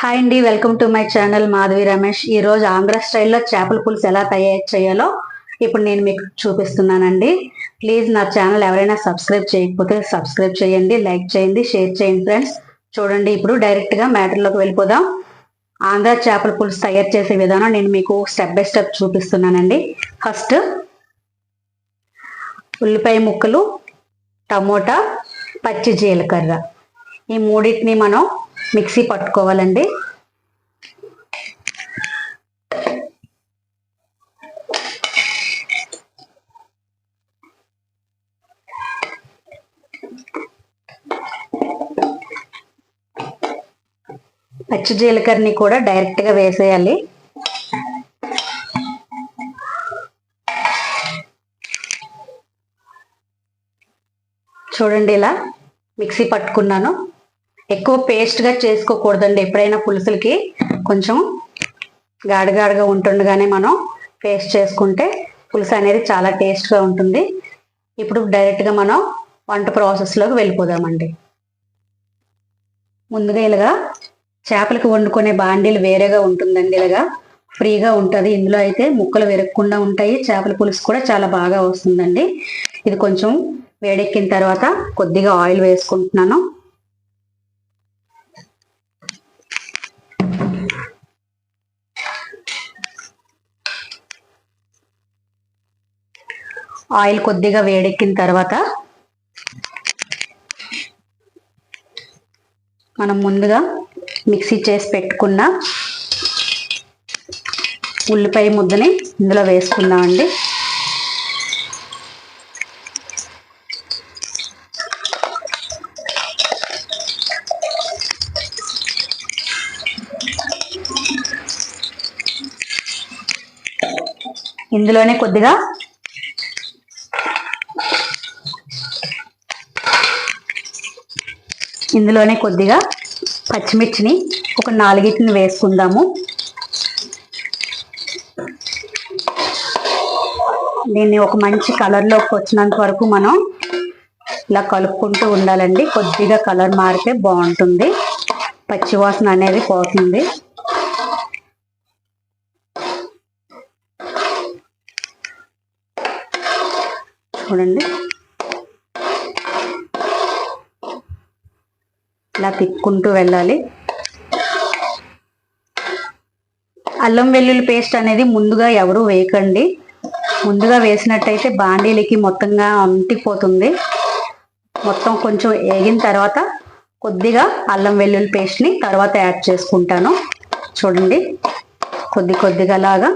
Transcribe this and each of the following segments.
Hi అండి, welcome to my channel Madhavi Ramesh. ఈ రోజు ఆంధ్ర స్టైల్లో చేపల పులుసు ఎలా తయారు చేయాలో ఇప్పుడు నేను మీకు చూపిస్తున్నానండి. ప్లీజ్ నా ఛానల్ ఎవరైనా సబ్స్క్రైబ్ చేయకపోతే సబ్స్క్రైబ్ చేయండి, లైక్ చేయండి, షేర్ చేయండి ఫ్రెండ్స్. చూడండి, ఇప్పుడు డైరెక్ట్ గా మ్యాటర్లోకి వెళ్ళిపోదాం. ఆంధ్ర చేపల పులుసు తయారు చేసే విధానం నేను మీకు స్టెప్ బై స్టెప్ చూపిస్తున్నానండి. ఫస్ట్ ఉల్లిపాయ ముక్కలు, టమోటా, పచ్చి జీలకర్ర ఈ మూడింటిని మనం మిక్సీ పట్టుకోవాలండి. పచ్చి జీలకర్రని కూడా డైరెక్ట్ గా వేసేయాలి. చూడండి, ఇలా మిక్సీ పట్టుకున్నాను. ఎక్కువ పేస్ట్ గా చేసుకోకూడదండి. ఎప్పుడైనా పులుసులకి కొంచెం గాడగాడగా ఉంటుండగానే మనం పేస్ట్ చేసుకుంటే పులుసు అనేది చాలా టేస్ట్ గా ఉంటుంది. ఇప్పుడు డైరెక్ట్ గా మనం వంట ప్రాసెస్ లోకి వెళ్ళిపోదామండి. ముందుగా ఇలాగా చేపలకి వండుకునే బాండీలు వేరేగా ఉంటుందండి. ఇలాగా ఫ్రీగా ఉంటుంది. ఇందులో అయితే ముక్కలు విరగకుండా ఉంటాయి. చేపల పులుసు కూడా చాలా బాగా వస్తుందండి. ఇది కొంచెం వేడెక్కిన తర్వాత కొద్దిగా ఆయిల్ వేసుకుంటున్నాను. ఆయిల్ కొద్దిగా వేడెక్కిన తర్వాత మనం ముందుగా మిక్సీ చేసి పెట్టుకున్న ఉల్లిపాయ ముద్దని ఇందులో వేసుకుందామండి. ఇందులోనే కొద్దిగా పచ్చిమిర్చిని ఒక 4 వేసుకుందాము. దీన్ని ఒక మంచి కలర్లోకి వచ్చినంత వరకు మనం ఇలా కలుపుకుంటూ ఉండాలండి. కొద్దిగా కలర్ మారితే బాగుంటుంది, పచ్చివాసన అనేది పోతుంది. చూడండి, ఇలా తిక్కుంటూ వెళ్ళాలి. అల్లం వెల్లుల్లి పేస్ట్ అనేది ముందుగా ఎవరు వేయకండి. ముందుగా వేసినట్టయితే బాండీలకి మొత్తంగా అంటిపోతుంది. మొత్తం కొంచెం వేగిన తర్వాత కొద్దిగా అల్లం వెల్లుల్లి పేస్ట్ని తర్వాత యాడ్ చేసుకుంటాను. చూడండి, కొద్దిగా లాగా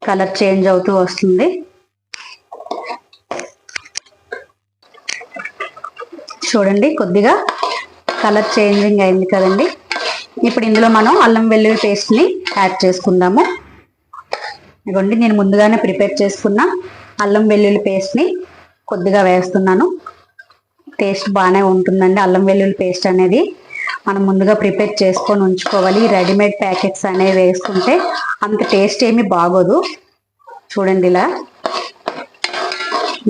కలర్ చేంజ్ అవుతూ వస్తుంది. చూడండి, కొద్దిగా కలర్ చేంజింగ్ అయింది కదండి. ఇప్పుడు ఇందులో మనం అల్లం వెల్లుల్లి పేస్ట్ని యాడ్ చేసుకుందాము. ఇదిగోండి, నేను ముందుగానే ప్రిపేర్ చేసుకున్న అల్లం వెల్లుల్లి పేస్ట్ని కొద్దిగా వేస్తున్నాను. టేస్ట్ బాగానే ఉంటుందండి. అల్లం వెల్లుల్లి పేస్ట్ అనేది మనం ముందుగా ప్రిపేర్ చేసుకొని ఉంచుకోవాలి. రెడీమేడ్ ప్యాకెట్స్ అనేవి వేసుకుంటే అంత టేస్ట్ ఏమీ బాగోదు. చూడండి, ఇలా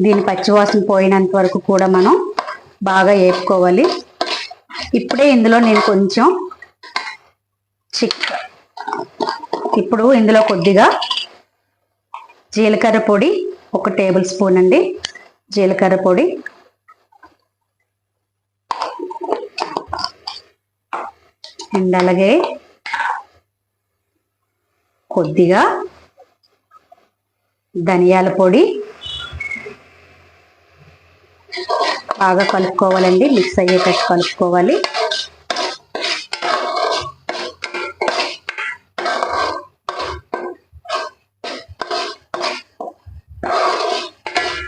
దీని పచ్చివాసన పోయినంత వరకు కూడా మనం బాగా వేపుకోవాలి. ఇప్పుడే ఇందులో నేను కొంచెం ఇప్పుడు ఇందులో కొద్దిగా జీలకర్ర పొడి 1 టేబుల్ స్పూన్ అండి. జీలకర్ర పొడి, అండ్ అలాగే కొద్దిగా ధనియాల పొడి బాగా కలుపుకోవాలండి. మిక్స్ అయ్యేటట్టు కలుపుకోవాలి.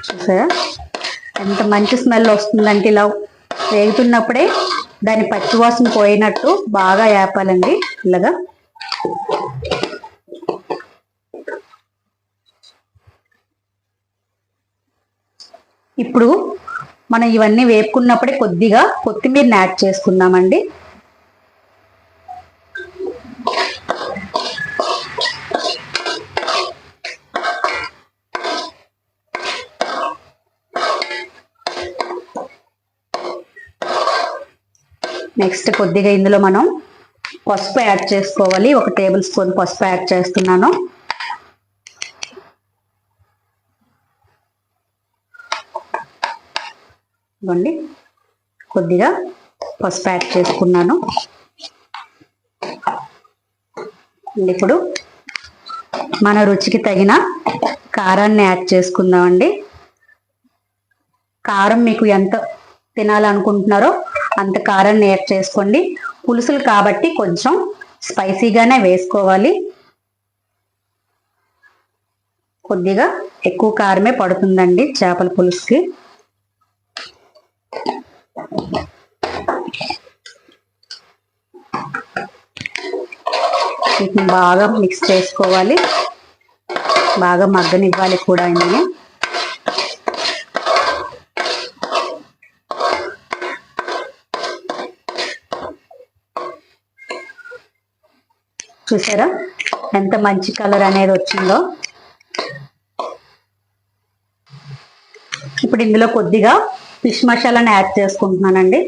చూసారా ఎంత మంచి స్మెల్ వస్తుందంటే, ఇలా వేగుతున్నప్పుడే దాని పచ్చివాసన పోయినట్టు బాగా వేపాలండి. ఇలాగా ఇప్పుడు మనం ఇవన్నీ వేపుకున్నప్పుడే కొద్దిగా కొత్తిమీరని యాడ్ చేసుకుందామండి. నెక్స్ట్ కొద్దిగా ఇందులో మనం పసుపు యాడ్ చేసుకోవాలి. 1 టేబుల్ స్పూన్ పసుపు యాడ్ చేస్తున్నాను. ఇవ్వండి, కొద్దిగా పసుపు యాడ్ చేసుకున్నాను. ఇప్పుడు మన రుచికి తగిన కారాన్ని యాడ్ చేసుకుందామండి. కారం మీకు ఎంత తినాలనుకుంటున్నారో అంత కారాన్ని యాడ్ చేసుకోండి. పులుసులు కాబట్టి కొంచెం స్పైసీగానే వేసుకోవాలి. కొద్దిగా ఎక్కువ కారమే పడుతుందండి చేపల పులుసుకి. వీటిని బాగా మిక్స్ చేసుకోవాలి, బాగా మగ్గనివ్వాలి కూడా. ఇందులో చూసారా ఎంత మంచి కలర్ అనేది వచ్చిందో. ఇప్పుడు ఇందులో కొద్దిగా ఫిష్ మసాలాని యాడ్ చేసుకుంటున్నానండి.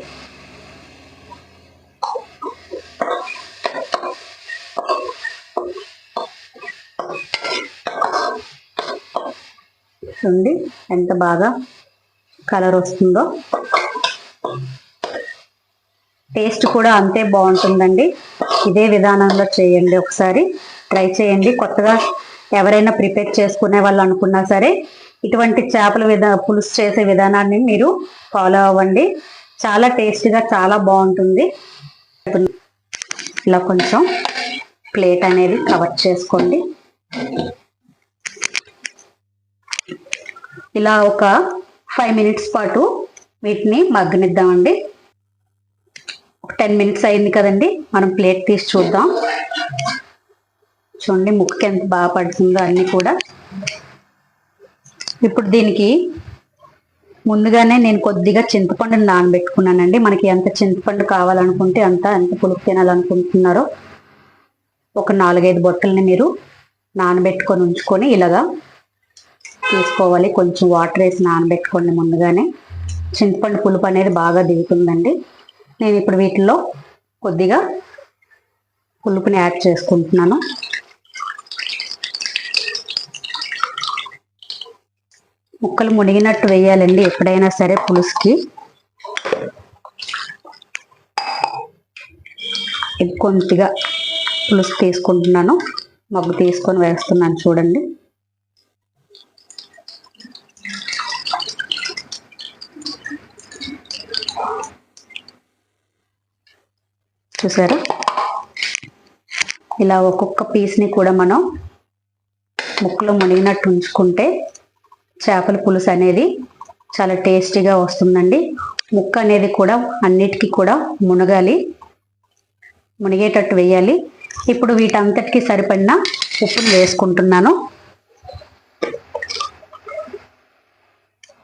చూడండి ఎంత బాగా కలర్ వస్తుందో. టేస్ట్ కూడా అంతే బాగుంటుందండి. ఇదే విధానంలో చేయండి, ఒకసారి ట్రై చేయండి. కొత్తగా ఎవరైనా ప్రిపేర్ చేసుకునే వాళ్ళు అనుకున్నా సరే ఇటువంటి చేపల పులుసు చేసే విధానాన్ని మీరు ఫాలో అవ్వండి. చాలా టేస్టీగా చాలా బాగుంటుంది. ఇలా కొంచెం ప్లేట్ అనేది కవర్ చేసుకోండి. ఇలా ఒక 5 మినిట్స్ పాటు వీటిని మగ్గనిద్దామండి. ఒక 10 మినిట్స్ అయింది కదండి, మనం ప్లేట్ తీసి చూద్దాం. చూడండి ముక్కకి ఎంత బాగా పడుతుందో అన్నీ కూడా. ఇప్పుడు దీనికి ముందుగానే నేను కొద్దిగా చింతపండుని నానబెట్టుకున్నానండి. మనకి ఎంత చింతపండు కావాలనుకుంటే ఎంత పులుపు తినాలనుకుంటున్నారో ఒక 4-5 బొట్టల్ని మీరు నానబెట్టుకొని ఉంచుకొని ఇలాగా తీసుకోవాలి. కొంచెం వాటర్ వేసి నానబెట్టుకోండి ముందుగానే. చింతపండు పులుపు అనేది బాగా దిగుతుందండి. నేను ఇప్పుడు వీటిలో కొద్దిగా పులుపుని యాడ్ చేసుకుంటున్నాను. ముక్కలు మునిగినట్టు వేయాలండి ఎప్పుడైనా సరే పులుసుకి. ఇది కొద్దిగా పులుసు తీసుకుంటున్నాను, మగ్గు తీసుకొని వేస్తున్నాను. చూడండి చూసారా, ఇలా ఒక్కొక్క పీస్ని కూడా మనం ముక్కలో మునిగినట్టు ఉంచుకుంటే చేపల పులుసు అనేది చాలా టేస్టీగా వస్తుందండి. ముక్క అనేది కూడా అన్నిటికీ కూడా మునిగేటట్టు వేయాలి. ఇప్పుడు వీటంతటికి సరిపడిన ఉప్పుని వేసుకుంటున్నాను.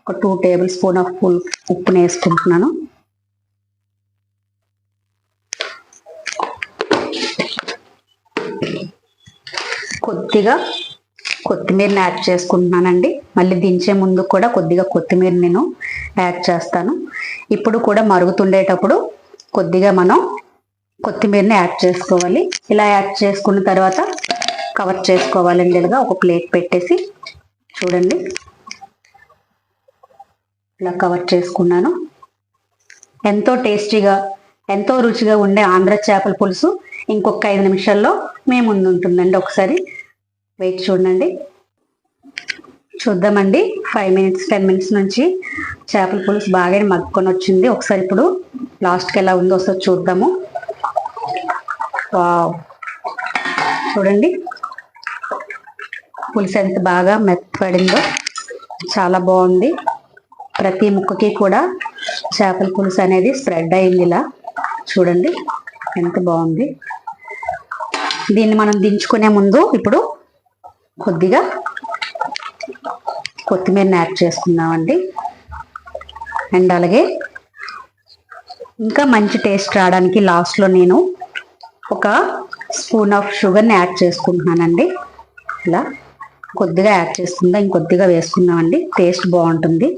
ఒక 2 టేబుల్ స్పూన్ ఆఫ్ ఉప్పుని వేసుకుంటున్నాను. కొద్దిగా కొత్తిమీరని యాడ్ చేసుకుంటున్నానండి. మళ్ళీ దించే ముందు కూడా కొద్దిగా కొత్తిమీర నేను యాడ్ చేస్తాను. ఇప్పుడు కూడా మరుగుతుండేటప్పుడు కొద్దిగా మనం కొత్తిమీరని యాడ్ చేసుకోవాలి. ఇలా యాడ్ చేసుకున్న తర్వాత కవర్ చేసుకోవాలండి. ఇలాగా ఒక ప్లేట్ పెట్టేసి చూడండి ఇలా కవర్ చేసుకున్నాను. ఎంతో టేస్టీగా ఎంతో రుచిగా ఉండే ఆంధ్ర చేపల పులుసు ఇంకొక 5 నిమిషాల్లో మీ ముందు ఉంటుందండి. ఒకసారి వెయిట్ చూడండి. చూద్దామండి. 5 మినిట్స్ 10 మినిట్స్ నుంచి చేపల పులుసు బాగా మగ్గుకొని వచ్చింది. ఒకసారి ఇప్పుడు లాస్ట్కి ఎలా ఉందో ఒకసారి చూద్దాము. వావ్, చూడండి పులుసు ఎంత బాగా మెత్తపడిందో, చాలా బాగుంది. ప్రతి ముక్కకి కూడా చేపల పులుసు అనేది స్ప్రెడ్ అయింది. ఇలా చూడండి ఎంత బాగుంది. దీన్ని మనం దించుకునే ముందు ఇప్పుడు కొద్దిగా కొత్తిమీరని యాడ్ చేసుకుందామండి. అండ్ అలాగే ఇంకా మంచి టేస్ట్ రావడానికి లాస్ట్లో నేను ఒక స్పూన్ ఆఫ్ షుగర్ని యాడ్ చేసుకుంటున్నానండి. ఇలా కొద్దిగా యాడ్ చేసుకుందాం, ఇంకొద్దిగా వేసుకుందామండి. టేస్ట్ బాగుంటుంది.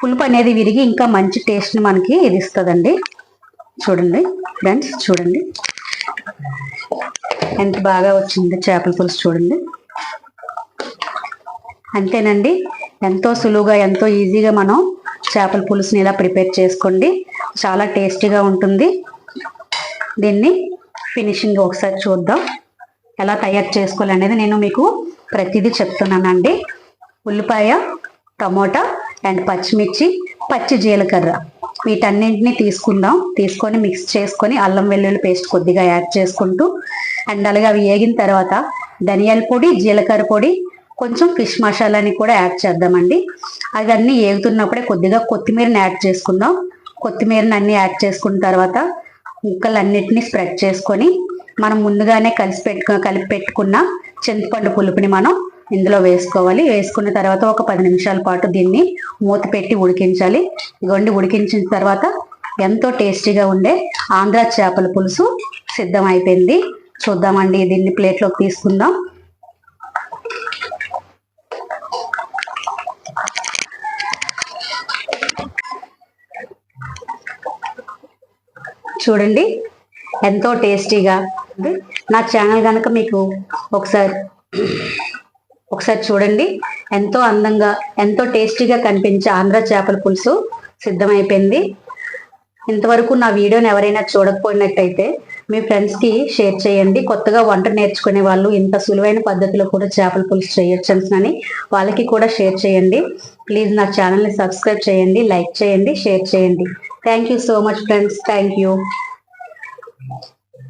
పులుపు అనేది విరిగి ఇంకా మంచి టేస్ట్ని మనకి ఇది ఇస్తుందండి. చూడండి ఫ్రెండ్స్, చూడండి ఎంత బాగా వచ్చింది చేపల పులుసు చూడండి. అంతేనండి, ఎంతో సులువుగా ఎంతో ఈజీగా మనం చేపల పులుసుని ఇలా ప్రిపేర్ చేసుకోండి. చాలా టేస్టీగా ఉంటుంది. దీన్ని ఫినిషింగ్ ఒకసారి చూద్దాం ఎలా తయారు చేసుకోవాలి అనేది నేను మీకు ప్రతిదీ చెప్తున్నానండి. ఉల్లిపాయ, టమోటా అండ్ పచ్చిమిర్చి, పచ్చి జీలకర్ర వీటన్నింటినీ తీసుకొని మిక్స్ చేసుకొని అల్లం వెల్లుల్లి పేస్ట్ కొద్దిగా యాడ్ చేసుకుంటూ అండ్ అలాగే అవి వేగిన తర్వాత ధనియాల పొడి, జీలకర్ర పొడి, కొంచెం ఫిష్ మసాలాని కూడా యాడ్ చేద్దామండి. అవన్నీ వేగుతున్నప్పుడే కొద్దిగా కొత్తిమీరని యాడ్ చేసుకుందాం. కొత్తిమీరని అన్ని యాడ్ చేసుకున్న తర్వాత ముక్కలన్నిటిని స్ప్రెడ్ చేసుకొని మనం ముందుగానే కలిపి పెట్టుకున్న చింతపండు పులుపుని మనం ఇందులో వేసుకోవాలి. వేసుకున్న తర్వాత ఒక 10 నిమిషాల పాటు దీన్ని మూత పెట్టి ఉడికించాలి. ఇగోండి, ఉడికించిన తర్వాత ఎంతో టేస్టీగా ఉండే ఆంధ్ర చేపల పులుసు సిద్ధం అయిపోయింది. చూద్దామండి, దీన్ని ప్లేట్లోకి తీసుకుందాం. చూడండి ఎంతో టేస్టీగా. నా ఛానల్ కనుక మీకు ఒకసారి చూడండి, ఎంతో అందంగా ఎంతో టేస్టీగా కనిపించే ఆంధ్ర చేపల పులుసు సిద్ధమైపోయింది. ఇంతవరకు నా వీడియోని ఎవరైనా చూడకపోయినట్టయితే మీ ఫ్రెండ్స్కి షేర్ చేయండి. కొత్తగా వంట నేర్చుకునే వాళ్ళు ఇంత సులువైన పద్ధతిలో కూడా చేపల పులుసు చేయొచ్చని వాళ్ళకి కూడా షేర్ చేయండి. ప్లీజ్ నా ఛానల్ని సబ్స్క్రైబ్ చేయండి, లైక్ చేయండి, షేర్ చేయండి. Thank you so much friends. Thank you.